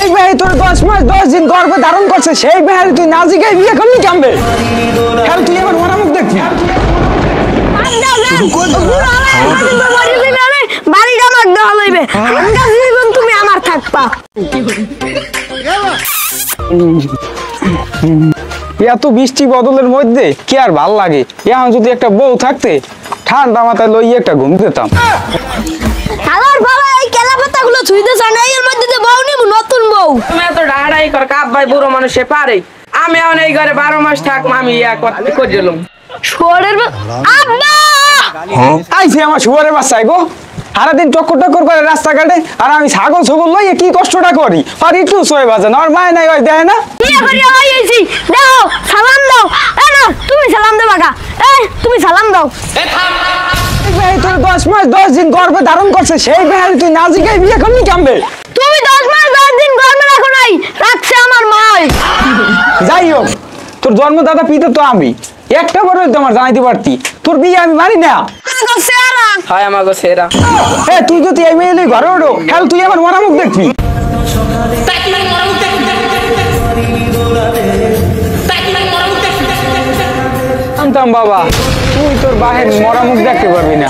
এই ভাই তোর 10 মাস 10 দিন গর্ভে ধারণ করছে সেই ভাই তুই নাজিকে বিয়ে করলি কেমবে? হ্যাঁ তুই আমার মরা মুখ দেখবি। বাড়িটা আমার দেওয়া লইবে তুমি আমার থাকবা। এত বৃষ্টি বদলের মধ্যে কি আর ভাল লাগে? এখন যদি একটা বউ থাকতে ঠান্ডা মাথায় লইয়ে একটা ঘুম দিতাম। আমার বাবা এই কেলা পাতাগুলো ছুঁইতে চায় না, এর মধ্যে যে বউ নিব নতুন বউ। তুমি এত ডাড়াই কর কাপ ভাই বুড়ো মানুষে পারে। আমি এখন এই ঘরে 12 মাস থাক আমি ইয়া করতে কইলাম শোরের আব্বা আইছে আমার শুয়ারের বাচ্চাই গো, সারাদিন টক্কর টক্কর করে রাস্তাঘাটে, আর আমি ছাগল ছগল লইয়ে কি কষ্টটা করি। আর একটু সই বাজে না, আর মায় নাই ওই দেয় না। বিয়ে করে আইছি দাও সালাম দাও। এই না তুমি সালাম দাও বাগা, এই তুমি সালাম দাও। ভাই তোর 10 মাস 10 দিন গর্ভে ধারণ করছে সেই ভাই তুই নাজিকে বিয়ে করলি কেমবে? তুমি 10 মাস 10 দিন গর্ভে রাখো নাই, রাখছে আমার মাই। যাই হোক তোর জন্মদাতা পিতা তো আমি, একটা বড় তোমার জানাইতে পারতি। তোর বিয়ে আমি মানি না। হয় আমাগো সেরা। তুই যদি এই মেয়ে ঘরে ওঠো খেল তুই আমার মরা মুখ দেখবি। জানতাম বাবা তুই তোর বাহের মরা মুখ দেখতে পারবি না।